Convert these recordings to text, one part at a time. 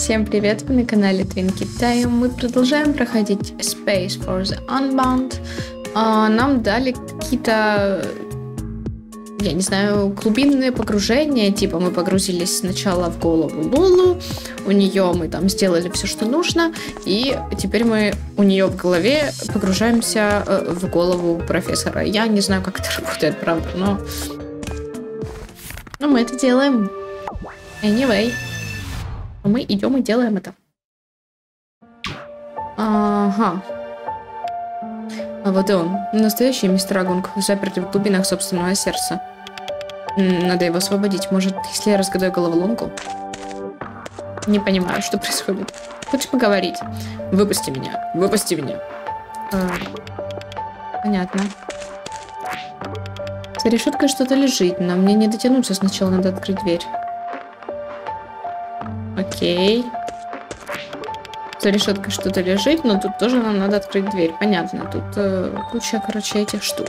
Всем привет, вы на канале Twinkie Time. Мы продолжаем проходить Space for the Unbound. Нам дали какие-то, я не знаю, глубинные погружения. Типа мы погрузились сначала в голову Лулу, у нее мы там сделали все, что нужно, и теперь мы у нее в голове погружаемся в голову профессора. Я не знаю, как это работает, правда, но мы это делаем. Anyway. Мы идем и делаем это. Ага. А вот и он. Настоящий мистер Агунг, запертый в глубинах собственного сердца. Надо его освободить. Может, если я разгадаю головоломку? Не понимаю, что происходит. Хочешь поговорить? Выпусти меня. Выпусти меня. Понятно. За решеткой что-то лежит, но мне не дотянуться. Сначала надо открыть дверь. Окей. За решеткой что-то лежит, но тут тоже нам надо открыть дверь. Понятно. Тут куча, короче, этих штук.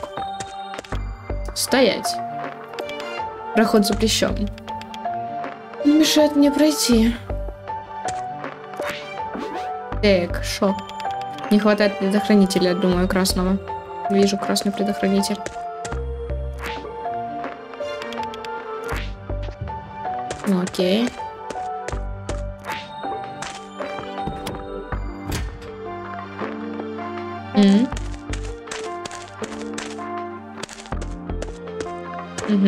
Стоять. Проход запрещен. Не мешает мне пройти. Так, шо? Не хватает предохранителя, думаю, красного. Вижу красный предохранитель. Ну, окей. Угу.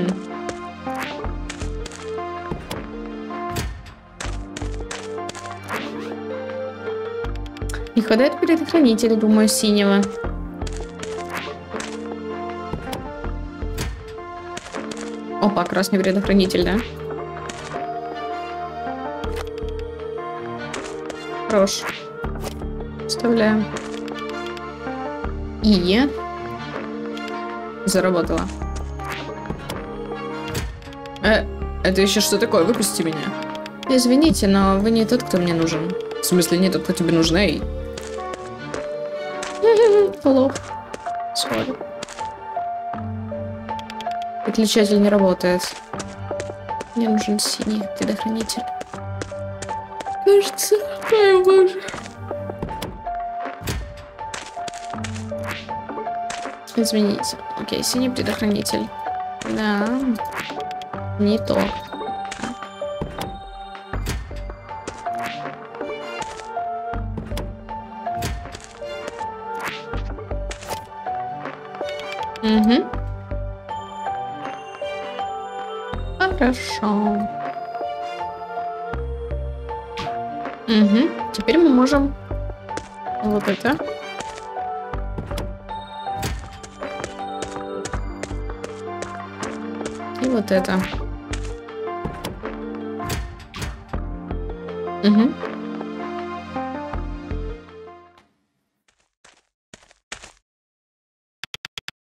Не хватает предохранителя, думаю, синего. Опа, красный предохранитель, да? Хорош. Вставляем. И заработала. Это еще что такое? Выпусти меня. Извините, но вы не тот, кто мне нужен. В смысле, не тот, кто тебе нужен, эй. Лох. Сори. Выключатель не работает. Мне нужен синий предохранитель. Кажется, ой, боже. Извините. Окей, синий предохранитель. Да. Не то. Угу. Хорошо. Угу. Теперь мы можем вот это. И вот это. Угу.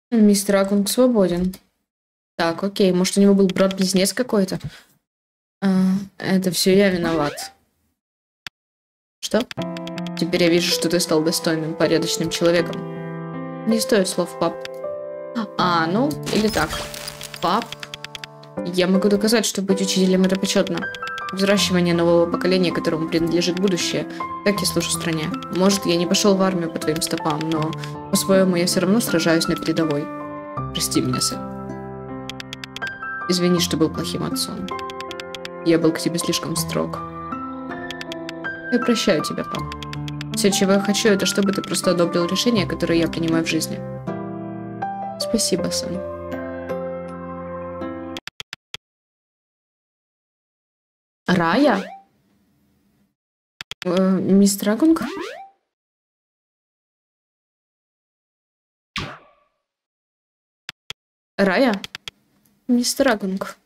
Мистер Агунг свободен. Так, окей. Может, у него был брат-близнец какой-то? Это все я виноват. Что? Теперь я вижу, что ты стал достойным, порядочным человеком. Не стоит слов, пап. Ну, или так. Пап. Я могу доказать, что быть учителем это почетно. Взращивание нового поколения, которому принадлежит будущее. Так я служу стране. Может, я не пошел в армию по твоим стопам, но по-своему я все равно сражаюсь на передовой. Прости меня, сын. Извини, что был плохим отцом. Я был к тебе слишком строг. Я прощаю тебя, пап. Все, чего я хочу, это чтобы ты просто одобрил решения, которые я принимаю в жизни. Спасибо, сын. Рая? Мистер Агунг? Рая? Мистер Агунг.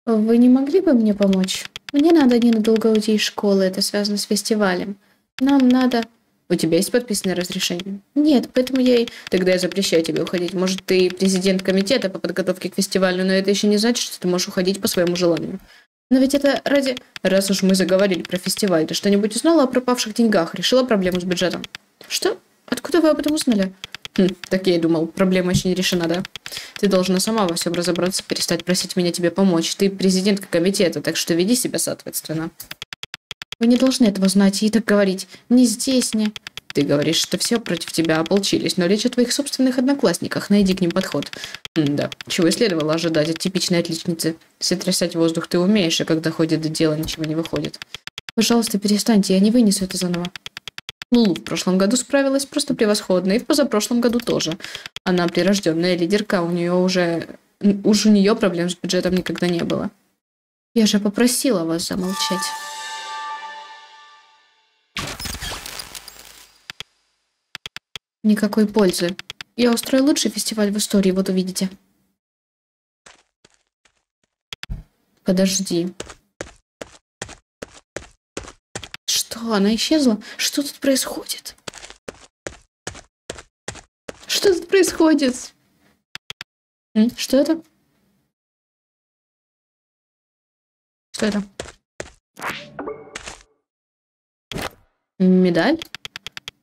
Вы не могли бы мне помочь? Мне надо ненадолго уйти из школы, это связано с фестивалем. Нам надо... У тебя есть подписанное разрешение? Нет, поэтому Тогда я запрещаю тебе уходить. Может, ты президент комитета по подготовке к фестивалю, но это еще не значит, что ты можешь уходить по своему желанию. Но ведь это ради... Раз уж мы заговорили про фестиваль, ты что-нибудь узнала о пропавших деньгах? Решила проблему с бюджетом? Что? Откуда вы об этом узнали? Так я и думал, проблема еще не решена, да? Ты должна сама во всем разобраться, перестать просить меня тебе помочь. Ты президентка комитета, так что веди себя соответственно. Вы не должны этого знать и так говорить. Ни здесь, ни... Ты говоришь, что все против тебя ополчились, но речь о твоих собственных одноклассниках. Найди к ним подход. Да, чего и следовало ожидать от типичной отличницы. Сотрясать воздух ты умеешь, а когда ходит до дела, ничего не выходит. Пожалуйста, перестаньте, я не вынесу это заново. Лулу в прошлом году справилась просто превосходно, и в позапрошлом году тоже. Она прирожденная лидерка, у нее проблем с бюджетом никогда не было. Я же попросила вас замолчать. Никакой пользы. Я устрою лучший фестиваль в истории, вот увидите. Подожди. Что, она исчезла? Что тут происходит? Что тут происходит? Что это? Что это? Медаль?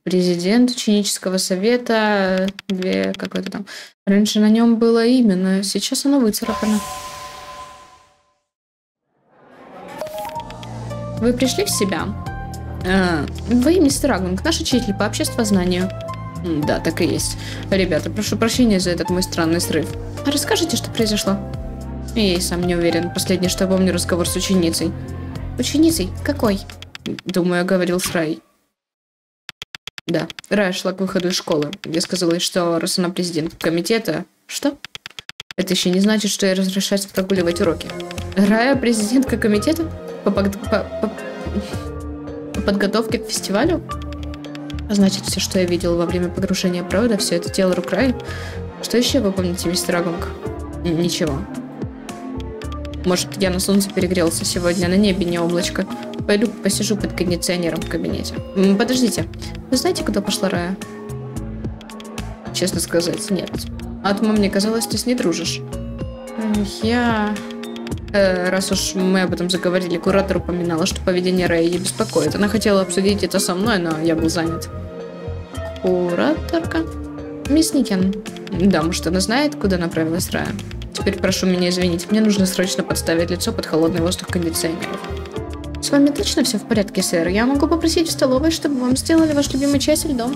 Президент ученического совета, какой-то там. Раньше на нем было имя, но сейчас оно выцарапано. Вы пришли в себя? Вы, мистер Агунг, наш учитель по обществознанию. Да, так и есть. Ребята, прошу прощения за этот мой странный срыв. А расскажите, что произошло? Я и сам не уверен. Последнее, что помню, разговор с ученицей. Ученицей? Какой? Думаю, я говорил с Рай. Да, Рая шла к выходу из школы. Я сказала ей, что раз она президент комитета... Что? Это еще не значит, что ей разрешается прогуливать уроки. Рая президентка комитета? По подготовке к фестивалю? Значит, все, что я видел во время погружения провода, все это дело рук Раи? Что еще вы помните, мистер Агунг? Ничего. Может, я на солнце перегрелся сегодня, на небе не облачко. Пойду посижу под кондиционером в кабинете. Подождите, вы знаете, куда пошла Рая? Честно сказать, нет. Атма, мне казалось, ты с ней дружишь. Раз уж мы об этом заговорили, куратор упоминала, что поведение Раи ее беспокоит. Она хотела обсудить это со мной, но я был занят. Кураторка? Мисс Никен. Да, может, она знает, куда направилась Рая? Теперь прошу меня извинить, мне нужно срочно подставить лицо под холодный воздух кондиционеров. С вами точно все в порядке, сэр? Я могу попросить в столовой, чтобы вам сделали ваш любимый чай со льдом.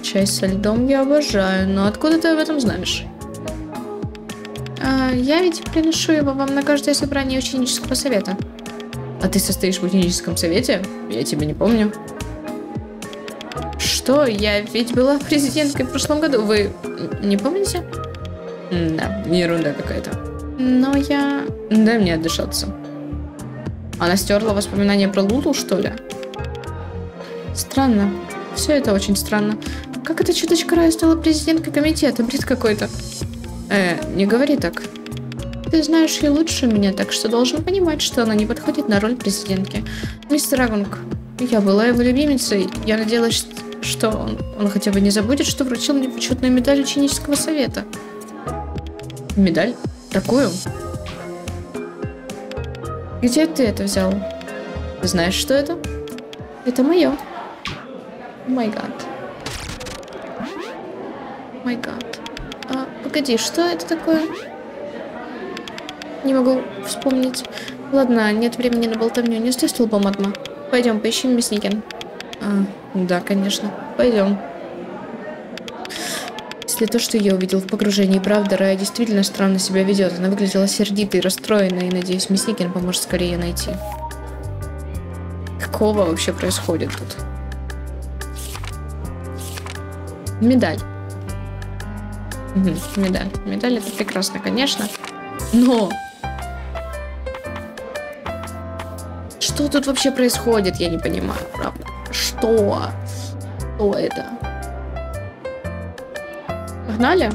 Чай со льдом я обожаю, но откуда ты об этом знаешь? Я ведь приношу его вам на каждое собрание ученического совета. А ты состоишь в ученическом совете? Я тебя не помню. Что? Я ведь была президенткой в прошлом году. Вы не помните? Да, ерунда какая-то. Но я... Дай мне отдышаться. Она стерла воспоминания про Лулу, что ли? Странно. Все это очень странно. Как эта чуточка Рая стала президенткой комитета? Бред какой-то. Не говори так. Ты знаешь ее лучше меня, так что должен понимать, что она не подходит на роль президентки. Мистер Агунг, я была его любимицей. Я надеялась, что он хотя бы не забудет, что вручил мне почетную медаль ученического совета. Медаль? Такую? Где ты это взял? Ты знаешь, что это? Это мое. Май гад. Май гад. Погоди, что это такое? Не могу вспомнить. Ладно, нет времени на болтовню. Не стой столбом, Атма. Пойдем, поищем мисс Никен. Да, конечно. Пойдем. Если то, что я увидел в погружении, правда, Рая действительно странно себя ведет. Она выглядела сердитой, расстроенной, и, надеюсь, мисс Никен поможет скорее найти. Какого вообще происходит тут? Медаль. Медаль. Медаль — это прекрасно, конечно. Но... Что тут вообще происходит, я не понимаю, правда. Что? Что это? Погнали?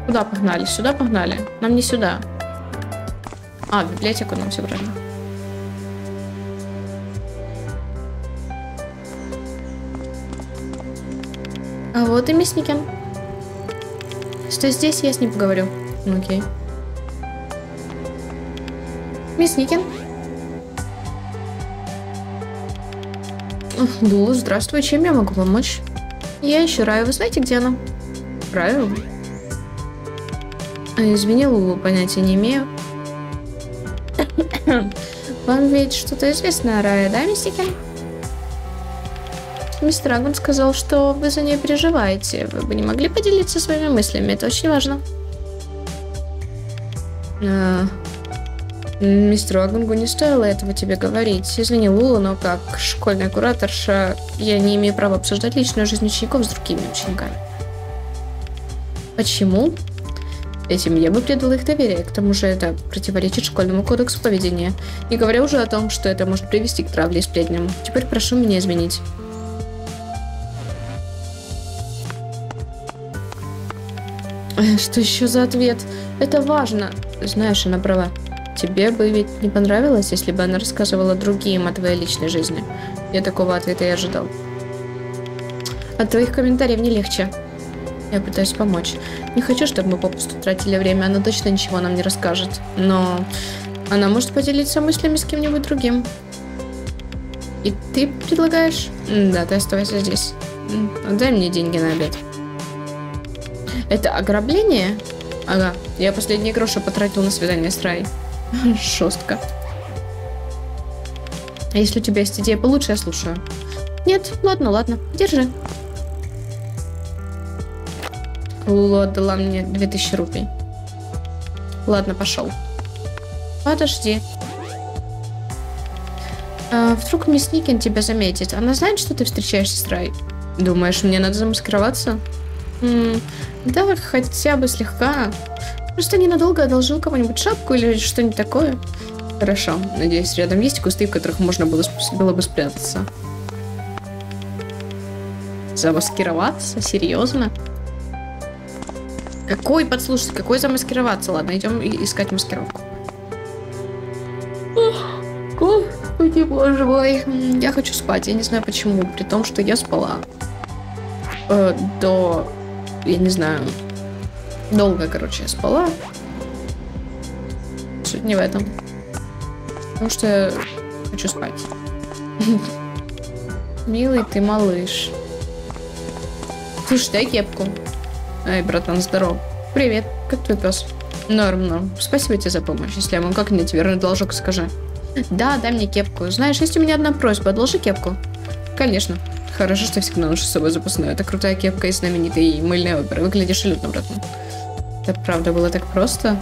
Куда погнали? Сюда погнали? Нам не сюда. В библиотеку нам все правильно. А вот и мисс Никен. Стой здесь, я с ней поговорю. Окей. Мисс Никен. Лулу, здравствуй. Чем я могу помочь? Я ищу Раю. Вы знаете, где она? Раю? Извини, Лулу, понятия не имею. Вам ведь что-то известно о Рае, да, Мистикин? Мистер Агун сказал, что вы за нее переживаете. Вы бы не могли поделиться своими мыслями? Это очень важно. Мистеру Агунгу не стоило этого тебе говорить. Извини, Лула, но как школьная кураторша я не имею права обсуждать личную жизнь учеников с другими учениками. Почему? Этим я бы предала их доверие. К тому же это противоречит школьному кодексу поведения. Не говоря уже о том, что это может привести к травле и сплетням. Теперь прошу меня извинить. Что еще за ответ? Это важно. Знаешь, она права. Тебе бы ведь не понравилось, если бы она рассказывала другим о твоей личной жизни. Я такого ответа и ожидал. От твоих комментариев не легче. Я пытаюсь помочь. Не хочу, чтобы мы попусту тратили время. Она точно ничего нам не расскажет. Но она может поделиться мыслями с кем-нибудь другим. И ты предлагаешь? Да, ты оставайся здесь. Дай мне деньги на обед. Это ограбление? Ага, я последние гроши потратил на свидание с Рай. Жестко. А если у тебя есть идея получше, я слушаю. Нет, ладно, держи. Лула отдала мне 2000 рупий. Ладно, пошел. Подожди. Вдруг мисс Никин тебя заметит. Она знает, что ты встречаешься с Рай? Думаешь, мне надо замаскироваться? Да, хотя бы слегка. Просто ненадолго одолжил кого-нибудь шапку или что-нибудь такое. Хорошо. Надеюсь, рядом есть кусты, в которых можно было бы спрятаться. Замаскироваться? Серьезно? Какой замаскироваться? Ладно, идем искать маскировку. Господи, боже мой. Я хочу спать. Я не знаю почему. При том, что я спала. Я не знаю. Долго, короче, я спала. Суть не в этом. Потому что я хочу спать. Милый ты малыш. Слушай, дай кепку. Эй, братан, здоров. Привет, как твой пес? Норм. Спасибо тебе за помощь. Если я могу как-нибудь вернуть должок, скажи. Да, дай мне кепку. Знаешь, есть у меня одна просьба. Одолжи кепку. Конечно. Хорошо, что я всегда ношу с собой запасную. Это крутая кепка из знаменитой мыльной оперы. Выглядишь элитно, братан. Это правда было так просто?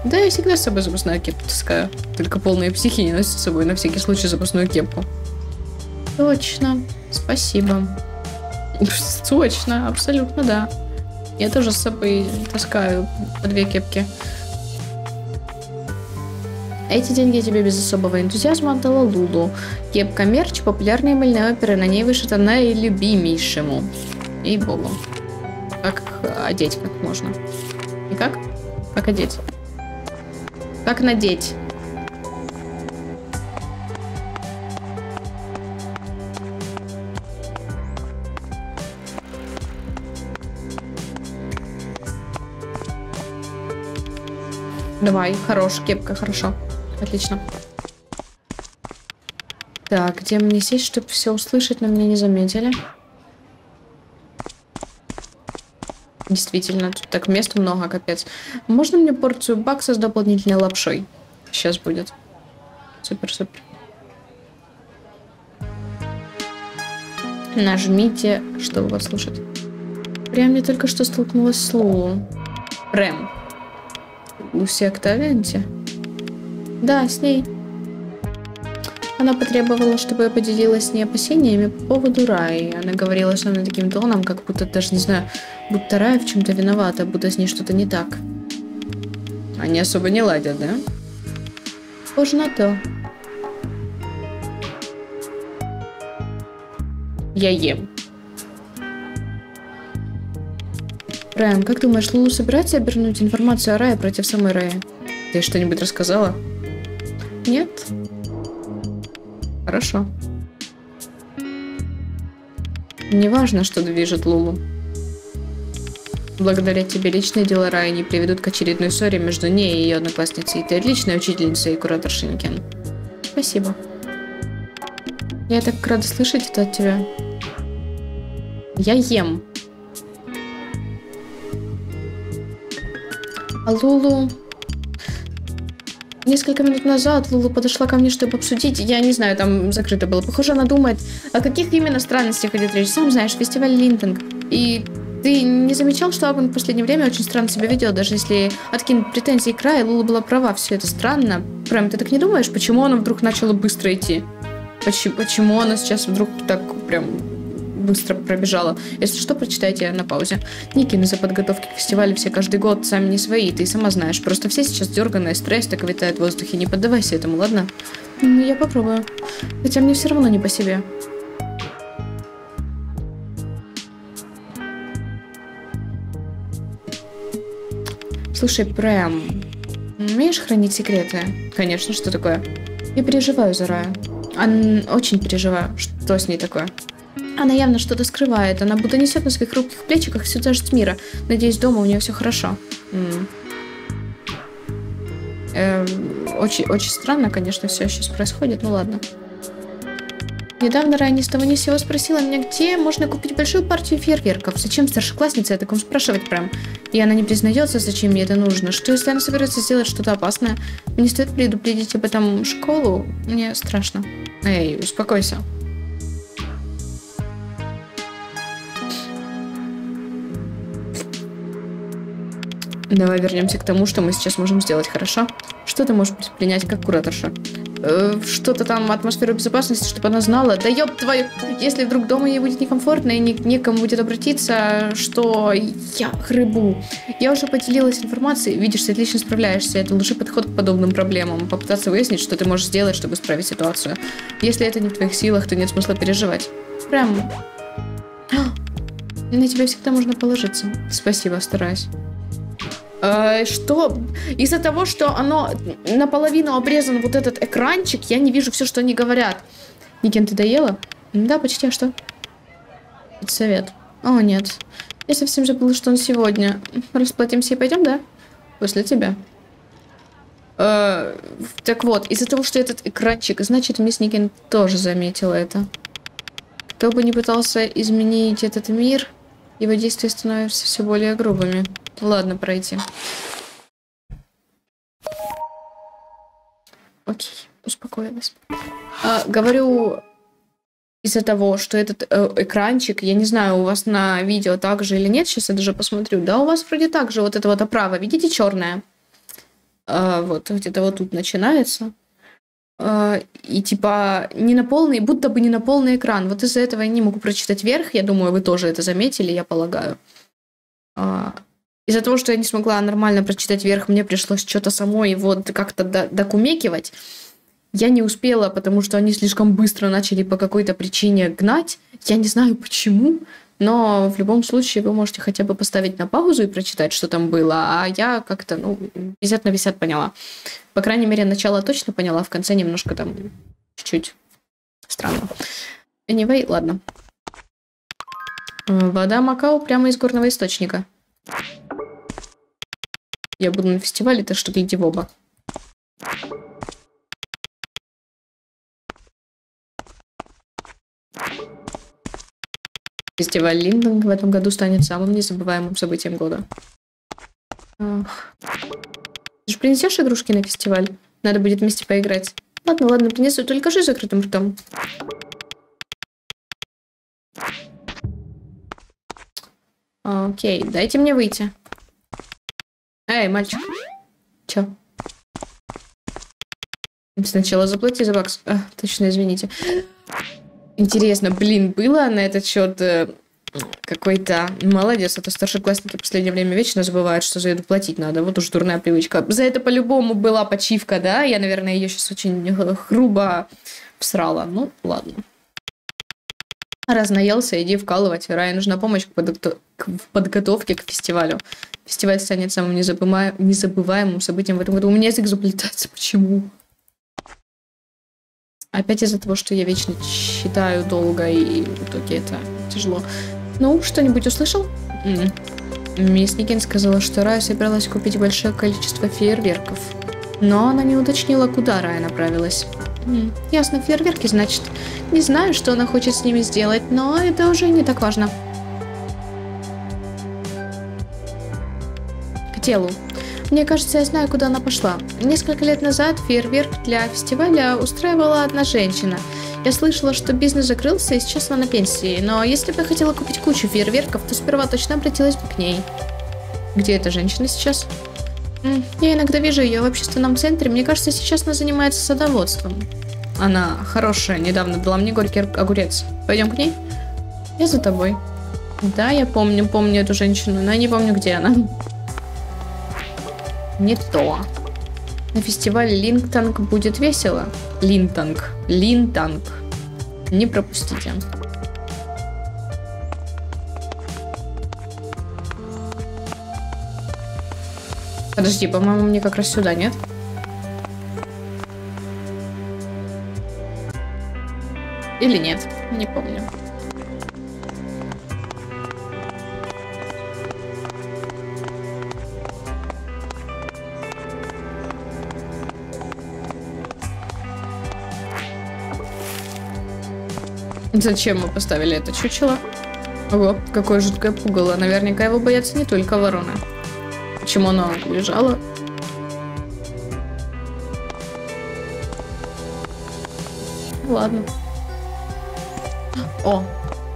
Да, я всегда с собой запасную кепку таскаю. Только полные психи не носят с собой на всякий случай запасную кепку. Точно. Спасибо. Точно, абсолютно да. Я тоже с собой таскаю по 2 кепки. Эти деньги я тебе без особого энтузиазма отдала Лулу. Кепка мерч популярной мыльной оперы, на ней вышита наилюбимейшему. Ей-богу. Как одеть, как можно? И как? Как одеть? Как надеть? Давай, хорош, кепка, хорошо. Отлично. Так, где мне сесть, чтобы все услышать, но меня не заметили? Действительно, тут так места много, капец. Можно мне порцию бакса с дополнительной лапшой? Сейчас будет. Супер. Нажмите, чтобы вас слушать. Прям я только что столкнулась с Лулу. Рэм. Луси Октавианти? Да, с ней. Она потребовала, чтобы я поделилась с ней опасениями по поводу Раи. Она говорила со мной таким тоном, как будто, даже не знаю, будто Рая в чем-то виновата, будто с ней что-то не так. Они особо не ладят, да? Похоже на то. Я ем. Рэм, как думаешь, Лулу собирается обернуть информацию о Рае против самой Раи? Ты что-нибудь рассказала? Нет. Хорошо. Неважно, что движет Лулу. Благодаря тебе личные дела Раи не приведут к очередной ссоре между ней и ее одноклассницей. Ты отличная учительница и кураторша, Никен. Спасибо. Я так рада слышать это от тебя. Я ем. А Лулу... Несколько минут назад Лула подошла ко мне, чтобы обсудить. Я не знаю, там закрыто было. Похоже, она думает, о каких именно странностях идет речь. Сам знаешь, фестиваль Линтинг. И ты не замечал, что Агун в последнее время очень странно себя ведет? Даже если откинуть претензии края, Лула была права. Все это странно. Прям, ты так не думаешь, почему она вдруг начала быстро идти? Почему она сейчас вдруг так прям быстро пробежала? Если что, прочитайте на паузе. Никин из-за подготовки к фестивалю все каждый год сами не свои, ты сама знаешь. Просто все сейчас дерганые, стресс так витает в воздухе. Не поддавайся этому, ладно? Ну, я попробую. Хотя мне все равно не по себе. Слушай, Прэм, умеешь хранить секреты? Конечно, что такое? Я переживаю за Раю. Очень переживаю. Что с ней такое? Она явно что-то скрывает. Она будто несет на своих хрупких плечиках всю тяжесть мира. Надеюсь, дома у нее все хорошо. Очень странно, конечно, все сейчас происходит. Ну ладно. Недавно Рая ни с того ни с сего спросила меня, где можно купить большую партию фейерверков. Зачем старшекласснице о таком спрашивать прям? И она не признается, зачем ей это нужно. Что если она собирается сделать что-то опасное? Мне стоит предупредить об этом школу? Мне страшно. Эй, успокойся. Давай вернемся к тому, что мы сейчас можем сделать, хорошо? Что ты можешь предпринять как кураторша? Что-то там, атмосферу безопасности, чтобы она знала. Да ёб твою! Если вдруг дома ей будет некомфортно и некому будет обратиться, что я хрыбу. Я уже поделилась информацией, видишь, ты отлично справляешься. Это лучший подход к подобным проблемам. Попытаться выяснить, что ты можешь сделать, чтобы исправить ситуацию. Если это не в твоих силах, то нет смысла переживать. Прям. На тебя всегда можно положиться. Спасибо, стараюсь. Что? Из-за того, что оно наполовину обрезан вот этот экранчик, я не вижу все, что они говорят. Никин, ты доела? Да, почти, а что? Совет. О, нет. Я совсем забыла, что он сегодня. Расплатимся и пойдем, да? После тебя. Так вот, из-за того, что этот экранчик, значит, мисс Никин тоже заметила это. Кто бы ни пытался изменить этот мир, его действия становятся все более грубыми. Ладно, пройти. Окей, успокоилась. Говорю, из-за того, что этот экранчик, я не знаю, у вас на видео так же или нет, сейчас я даже посмотрю. Да, у вас вроде так же вот эта вот оправа, видите, черная? Вот, где-то вот тут начинается. И типа не на полный, будто бы не на полный экран. Вот из-за этого я не могу прочитать вверх. Я думаю, вы тоже это заметили, я полагаю. Из-за того, что я не смогла нормально прочитать вверх, мне пришлось что-то самой вот как-то докумекивать. Я не успела, потому что они слишком быстро начали по какой-то причине гнать. Я не знаю почему, но в любом случае вы можете хотя бы поставить на паузу и прочитать, что там было. А я как-то, 50 на 50 поняла. По крайней мере, начало точно поняла, в конце немножко там чуть-чуть странно. Anyway, ладно. Вода Макао прямо из горного источника. Я буду на фестивале, так что гляди в оба. Фестиваль Линдинг в этом году станет самым незабываемым событием года. Ах. Ты же принесешь игрушки на фестиваль? Надо будет вместе поиграть. Ладно, принесу, только жи закрытым ртом. Окей, дайте мне выйти. Эй, мальчик. Чё? Сначала заплати за бакс. Точно, извините. Интересно, было на этот счет какой-то... Молодец, а то старшеклассники в последнее время вечно забывают, что за еду платить надо. Вот уж дурная привычка. За это по-любому была почивка, да? Я, наверное, ее сейчас очень грубо всрала. Ну, ладно. Раз наелся, иди вкалывать. Рае нужна помощь в подготовке к фестивалю. Фестиваль станет самым незабываемым событием в этом году. У меня язык заплетается. Почему? Опять из-за того, что я вечно читаю долго, и в итоге это тяжело. Ну, что-нибудь услышал? Мисс Никин сказала, что Рая собиралась купить большое количество фейерверков. Но она не уточнила, куда Рая направилась. Ясно, фейерверки, значит. Не знаю, что она хочет с ними сделать, но это уже не так важно. к делу. Мне кажется, я знаю, куда она пошла. Несколько лет назад фейерверк для фестиваля устраивала одна женщина. Я слышала, что бизнес закрылся и сейчас она на пенсии. Но если бы я хотела купить кучу фейерверков, то сперва точно обратилась бы к ней. Где эта женщина сейчас? Я иногда вижу ее в общественном центре. Мне кажется, сейчас она занимается садоводством. Она хорошая, недавно дала мне горький огурец. Пойдем к ней? Я за тобой. Да, я помню эту женщину, но я не помню, где она. Не то. На фестивале Линтанг будет весело. Линтанг. Не пропустите. Подожди, по-моему, мне как раз сюда, нет? Или нет? Не помню. Зачем мы поставили это чучело? Ого, какое жуткое пугало. Наверняка его боятся не только вороны. Почему оно лежало? Ладно. О,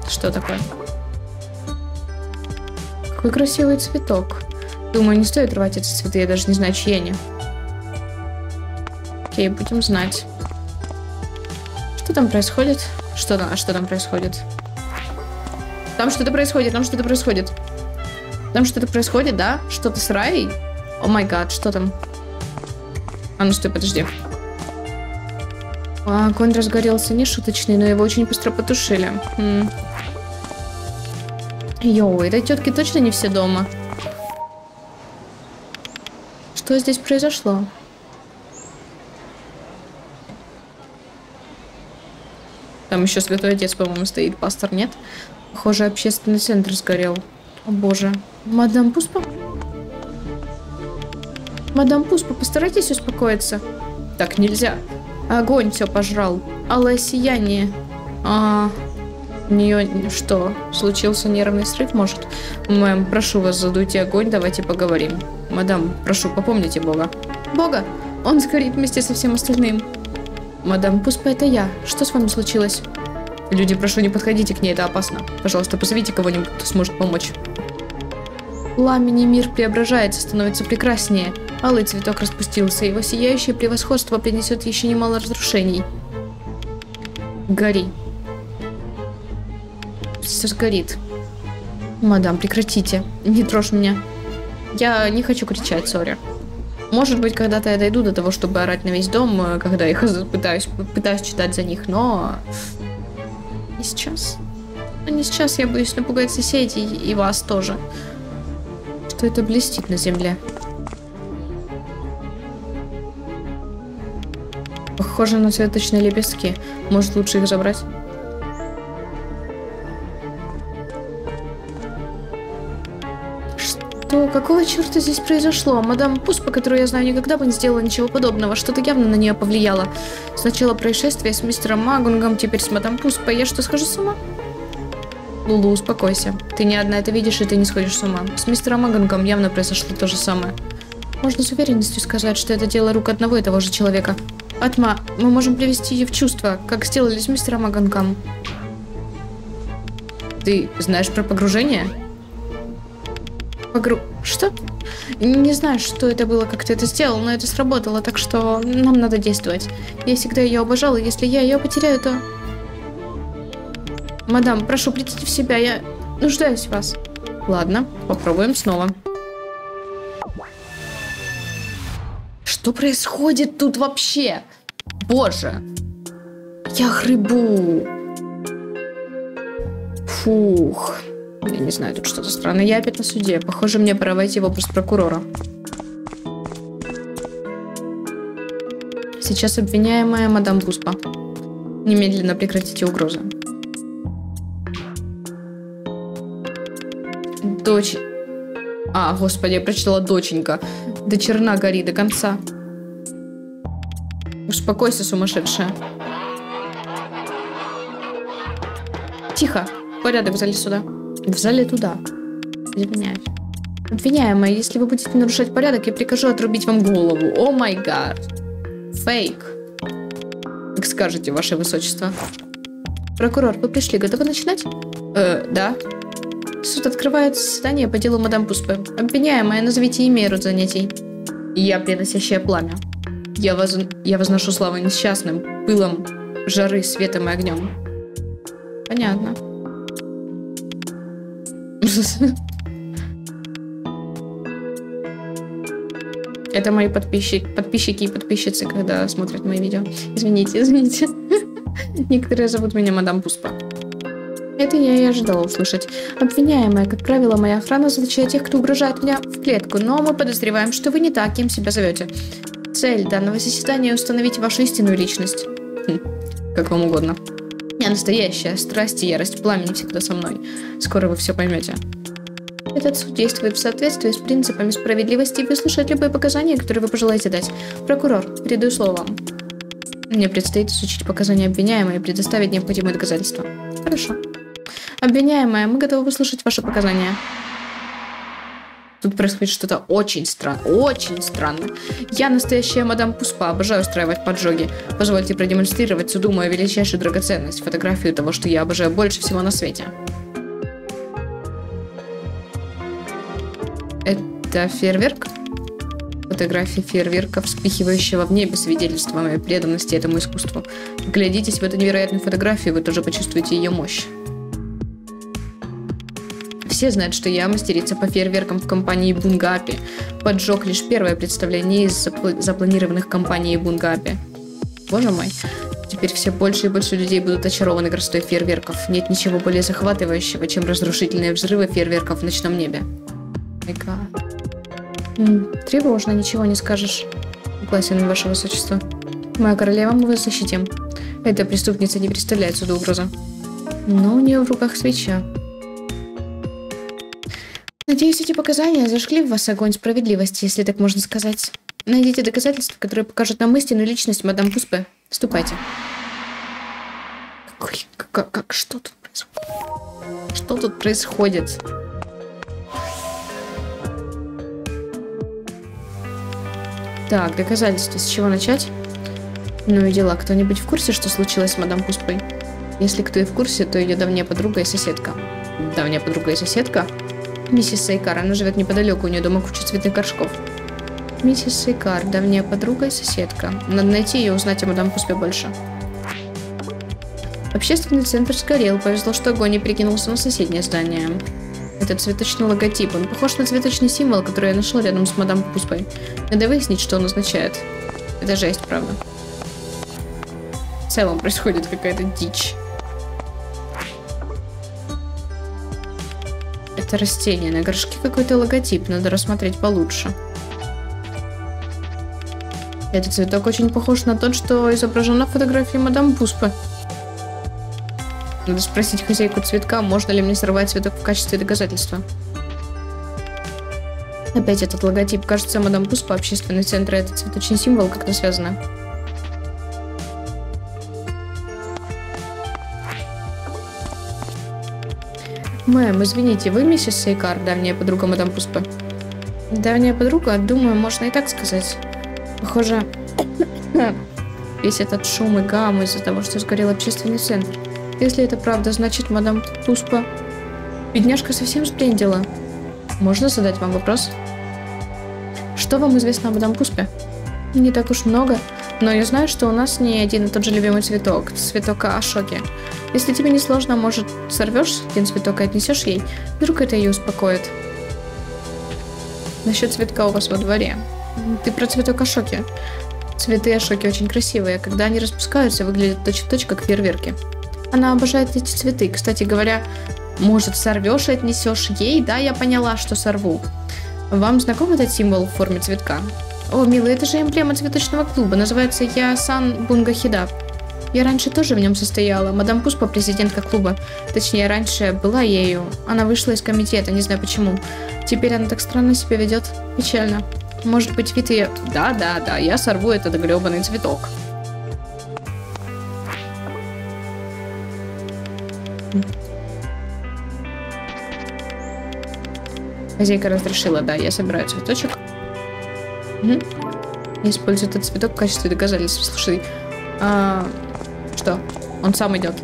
что такое? Какой красивый цветок. Думаю, не стоит рвать эти цветы, я даже не знаю, чьи они. Окей, будем знать. Что там происходит? Что там происходит? Там что-то происходит, Там что-то происходит, да? Что-то с Раей? О май гад, что там? А ну стой, подожди. Огонь разгорелся не шуточный, но его очень быстро потушили. Йоу, этой тетки точно не все дома. Что здесь произошло? Там еще Святой Отец, по-моему, стоит. Пастор, нет? Похоже, общественный центр сгорел. О боже. Мадам Пуспа? Мадам Пуспа, постарайтесь успокоиться. Так нельзя. Огонь все пожрал. Алое сияние. У нее что? Случился нервный срыв, может? Мэм, прошу вас, задуйте огонь, давайте поговорим. Мадам, прошу, попомните Бога. Бога? Он сгорит вместе со всем остальным. Мадам Пуспа, это я. Что с вами случилось? Люди, прошу, не подходите к ней, это опасно. Пожалуйста, позовите кого-нибудь, кто сможет помочь. Пламени мир преображается, становится прекраснее. Алый цветок распустился, его сияющее превосходство принесет еще немало разрушений. Гори. Все сгорит. Мадам, прекратите. Не трожь меня. Я не хочу кричать, сори. Может быть, когда-то я дойду до того, чтобы орать на весь дом, когда их пытаюсь читать за них, но не сейчас. Не сейчас, я боюсь напугать соседей и вас тоже. Что это блестит на земле? Похоже на цветочные лепестки. Может, лучше их забрать? Что? Какого черта здесь произошло? Мадам Пуспа, которую я знаю, никогда бы не сделала ничего подобного. Что-то явно на нее повлияло. Сначала происшествие с мистером Магунгом, теперь с мадам Пуспой. Я что, схожу с ума? Лулу, успокойся. Ты не одна это видишь, и ты не сходишь с ума. С мистером Магунгом явно произошло то же самое. Можно с уверенностью сказать, что это дело рук одного и того же человека. Атма, мы можем привести ее в чувство, как сделали с мистером Магунгом. Ты знаешь про погружение? Что? Не знаю, что это было, как ты это сделал, но это сработало, так что нам надо действовать. Я всегда ее обожала, если я ее потеряю, то... Мадам, прошу, придите в себя, я нуждаюсь в вас. Ладно, попробуем снова. Что происходит тут вообще? Боже. Я хребу. Фух. Я не знаю, тут что-то странное. Я опять на суде. Похоже, мне пора войти в образ прокурора. Сейчас обвиняемая мадам Пуспа. Немедленно прекратите угрозы. Дочь... господи, я прочитала доченька. До черна гори, до конца. Успокойся, сумасшедшая. Тихо. Порядок в зале суда. В зале туда. Извиняюсь. Обвиняемая, если вы будете нарушать порядок, я прикажу отрубить вам голову. О май гад. Фейк. Как скажете, ваше высочество. Прокурор, вы пришли, готовы начинать? Да. Суд открывает заседание по делу мадам Пуспе. Обвиняемая, назовите имя и род занятий. Я приносящее пламя. Я возношу славу несчастным, пылом, жары, светом и огнем. Понятно. Это мои подписчики и подписчицы, когда смотрят мои видео. Извините. Некоторые зовут меня мадам Пуспа. Это я и ожидала услышать. Обвиняемая, как правило, моя охрана заточает тех, кто угрожает мне в клетку, но мы подозреваем, что вы не так, кем себя зовете. Цель данного заседания — установить вашу истинную личность. Как вам угодно. Я настоящая, страсть и ярость пламени всегда со мной. Скоро вы все поймете. Этот суд действует в соответствии с принципами справедливости и выслушает любые показания, которые вы пожелаете дать. Прокурор, передаю слово вам. Мне предстоит изучить показания обвиняемой и предоставить необходимые доказательства. Хорошо. Обвиняемая, мы готовы выслушать ваши показания. Тут происходит что-то очень странно. Я настоящая мадам Пуспа, обожаю устраивать поджоги. Позвольте продемонстрировать суду мою величайшую драгоценность, фотографию того, что я обожаю больше всего на свете. Это фейерверк? Фотография фейерверка, вспыхивающего в небе, свидетельство моей преданности этому искусству. Вглядитесь в эту невероятную фотографию, вы тоже почувствуете ее мощь. Все знают, что я мастерица по фейерверкам в компании Бунгапи. Поджог лишь первое представление из запланированных компанией Бунгапи. Боже мой. Теперь все больше и больше людей будут очарованы красотой фейерверков. Нет ничего более захватывающего, чем разрушительные взрывы фейерверков в ночном небе. Тревожно, ничего не скажешь. Согласен, ваше высочество. Моя королева, мы вас защитим. Эта преступница не представляет суду угрозы. Но у нее в руках свеча. Надеюсь, эти показания зажгли в вас огонь справедливости, если так можно сказать. Найдите доказательства, которые покажут нам истинную личность мадам Пуспе. Вступайте. Что тут происходит? Что тут происходит? Так, доказательства. С чего начать? Ну и дела. Кто-нибудь в курсе, что случилось с мадам Пуспой? Если кто и в курсе, то ее давняя подруга и соседка. Давняя подруга и соседка? Миссис Сейкар, она живет неподалеку, у нее дома куча цветных горшков. Миссис Сейкар, давняя подруга и соседка. Надо найти ее и узнать о мадам Пуспе больше. Общественный центр сгорел. Повезло, что огонь не перекинулся на соседнее здание. Это цветочный логотип. Он похож на цветочный символ, который я нашел рядом с мадам Пуспой. Надо выяснить, что он означает. Это жесть, правда. В целом происходит какая-то дичь. Это растение. На горшке какой-то логотип. Надо рассмотреть получше. Этот цветок очень похож на тот, что изображен на фотографии мадам Пуспы. Надо спросить хозяйку цветка, можно ли мне сорвать цветок в качестве доказательства. Опять этот логотип. Кажется, мадам Пуспа, общественный центр, это цветочный символ, как-то связано. Мэм, извините, вы миссис Сейкар, давняя подруга мадам Пуспы? Давняя подруга? Думаю, можно и так сказать. Похоже, весь этот шум и гам из-за того, что сгорел общественный центр. Если это правда, значит, мадам Пуспа... Бедняжка совсем сбрендила. Можно задать вам вопрос? Что вам известно о мадам Пуспе? Не так уж много, но я знаю, что у нас не один и тот же любимый цветок. Цветок Ашоки. Если тебе не сложно, может, сорвешь один цветок и отнесешь ей? Вдруг это ее успокоит. Насчет цветка у вас во дворе. Ты про цветок Ашоки. Цветы Ашоки очень красивые. Когда они распускаются, выглядят точь-в-точь, как фейерверки. Она обожает эти цветы. Кстати говоря, может, сорвешь и отнесешь ей? Да, я поняла, что сорву. Вам знаком этот символ в форме цветка? О, милый, это же эмблема цветочного клуба. Называется Ясан Бунгахида. Я раньше тоже в нем состояла. Мадам Пуспа, президентка клуба. Точнее, раньше была ею. Она вышла из комитета, не знаю почему. Теперь она так странно себя ведет. Печально. Может быть, вид ее... Да, я сорву этот гребаный цветок. Хозяйка разрешила, да, я собираю цветочек. Угу. Использую этот цветок в качестве доказательства. Слушай, что? Он сам идет.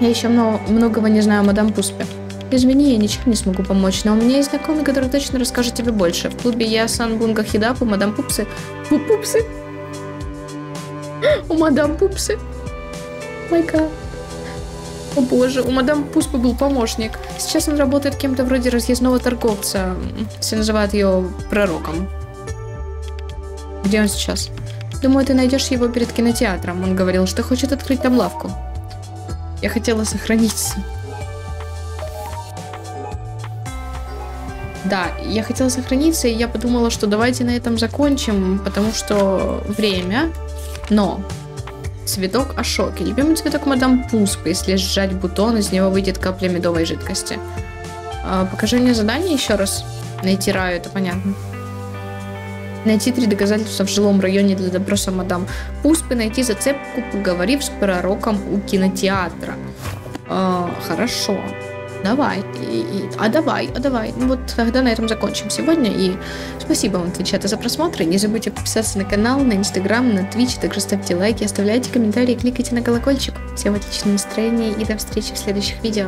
Я еще многого не знаю о мадам Пуспе. Извини, я ничем не смогу помочь, но у меня есть знакомый, который точно расскажет тебе больше. В клубе Ясан Бунга Хидап у мадам Пупсы... Пупсы? У мадам Пупсы? Май гад. О боже, у мадам Пуспы был помощник. Сейчас он работает кем-то вроде разъездного торговца. Все называют ее пророком. Где он сейчас? Думаю, ты найдешь его перед кинотеатром. Он говорил, что хочет открыть там лавку. Я хотела сохраниться. Да, я хотела сохраниться, и я подумала, что давайте на этом закончим, потому что время. Но цветок Ашоки. Любимый цветок мадам Пуспы. Если сжать бутон, из него выйдет капля медовой жидкости. Покажи мне задание еще раз. Найти Раю, это понятно. Найти 3 доказательства в жилом районе для допроса мадам Пуспы. Найти зацепку, поговорив с пророком у кинотеатра. Хорошо. Давай. Давай. Ну вот тогда на этом закончим сегодня. И спасибо вам, твичата, за просмотр. Не забудьте подписаться на канал, на инстаграм, на твич. Также ставьте лайки, оставляйте комментарии, кликайте на колокольчик. Всем отличного настроения и до встречи в следующих видео.